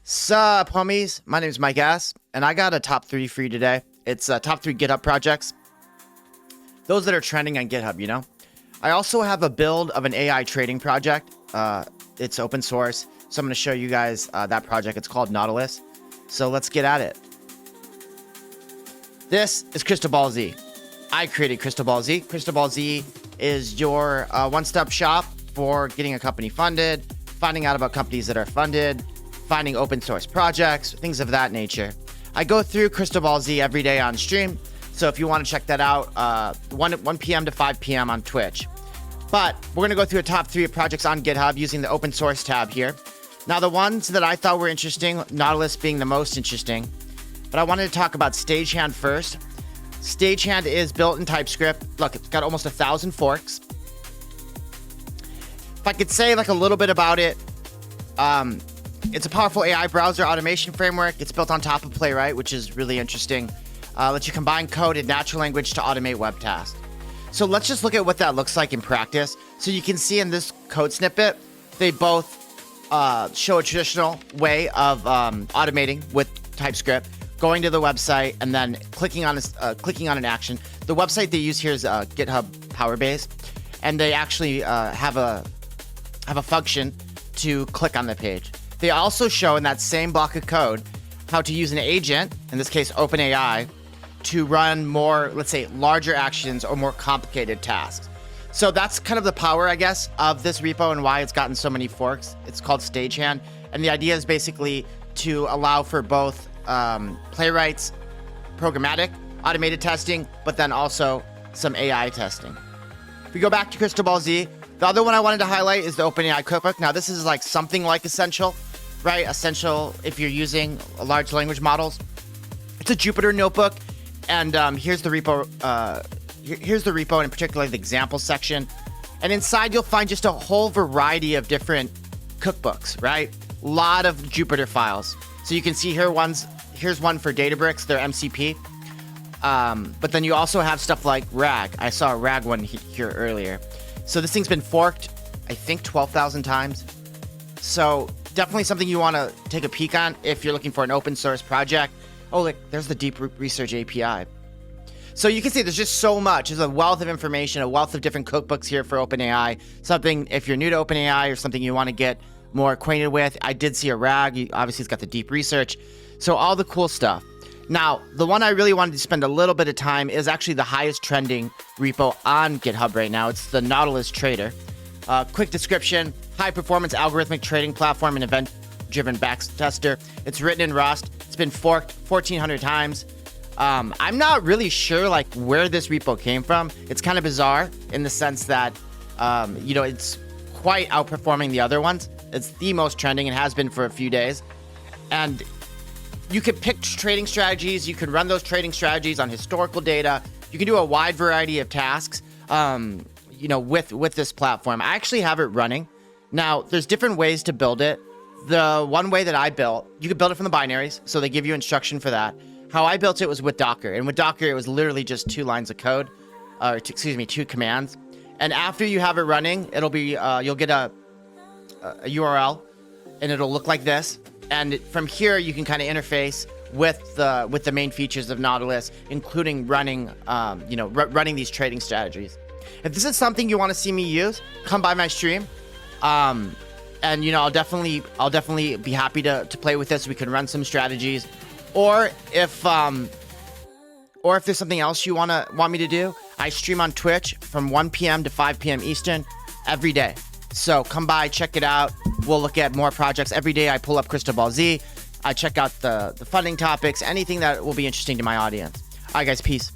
Sup, homies? My name is Mike S, and I got a top 3 for you today. It's top 3 GitHub projects. Those that are trending on GitHub, you know? I also have a build of an AI trading project. It's open source, so I'm going to show you guys that project. It's called Nautilus. So let's get at it. This is Crystal Ball Z. I created Crystal Ball Z. Crystal Ball Z is your one-stop shop for getting a company funded, finding out about companies that are funded, finding open source projects, things of that nature. I go through Crystal Ball Z every day on stream, so if you want to check that out, 1 p.m. to 5 p.m. on Twitch. But we're going to go through a top 3 projects on GitHub using the open source tab here. Now, the ones that I thought were interesting, Nautilus being the most interesting, but I wanted to talk about Stagehand first. Stagehand is built in TypeScript. Look, it's got almost 1,000 forks. If I could say like a little bit about it, it's a powerful AI browser automation framework. It's built on top of Playwright, which is really interesting. Lets you combine code and natural language to automate web tasks. So let's just look at what that looks like in practice. So you can see in this code snippet, they both show a traditional way of automating with TypeScript, going to the website and then clicking on an action. The website they use here is GitHub Powerbase, and they actually have a function to click on the page. They also show in that same block of code how to use an agent, in this case OpenAI, to run more, let's say, larger actions or more complicated tasks. So that's kind of the power, I guess, of this repo and why it's gotten so many forks. It's called Stagehand, and the idea is basically to allow for both Playwright's programmatic automated testing, but then also some AI testing. If we go back to Crystal Ball Z, the other one I wanted to highlight is the OpenAICookBook. Now, this is like something like Essential, right? Essential if you're using large language models. It's a Jupyter notebook, and here's the repo. Here's the repo, and in particular the example section. And inside you'll find just a whole variety of different cookbooks, right? A lot of Jupyter files. So you can see here's one for Databricks, their MCP. But then you also have stuff like RAG. I saw a RAG one here earlier. So this thing's been forked, I think, 12,000 times. So definitely something you want to take a peek on if you're looking for an open source project. Oh, look, there's the Deep Research API. So you can see there's just so much. There's a wealth of information, a wealth of different cookbooks here for OpenAI. Something, if you're new to OpenAI or something you want to get more acquainted with. I did see a RAG. Obviously, it's got the Deep Research. So all the cool stuff. Now, the one I really wanted to spend a little bit of time is actually the highest trending repo on GitHub right now. It's the Nautilus Trader. Quick description: high performance algorithmic trading platform and event driven backtester. It's written in Rust. It's been forked 1,400 times. I'm not really sure like where this repo came from. It's kind of bizarre in the sense that, it's quite outperforming the other ones. It's the most trending and has been for a few days. And you could pick trading strategies. You can run those trading strategies on historical data. You can do a wide variety of tasks, with this platform. I actually have it running. Now, there's different ways to build it. The one way that I built, you could build it from the binaries. So they give you instruction for that. How I built it was with Docker. And with Docker, it was literally just 2 lines of code, 2 commands. And after you have it running, it'll be, you'll get a URL, and it'll look like this. And from here, you can kind of interface with the main features of Nautilus, including running, running these trading strategies. If this is something you want to see me use, come by my stream, and I'll definitely be happy to play with this. We can run some strategies, or if there's something else you want me to do, I stream on Twitch from 1 p.m. to 5 p.m. Eastern every day. So come by, check it out. We'll look at more projects. Every day I pull up Crystal Ball Z. I check out the funding topics, anything that will be interesting to my audience. All right, guys, peace.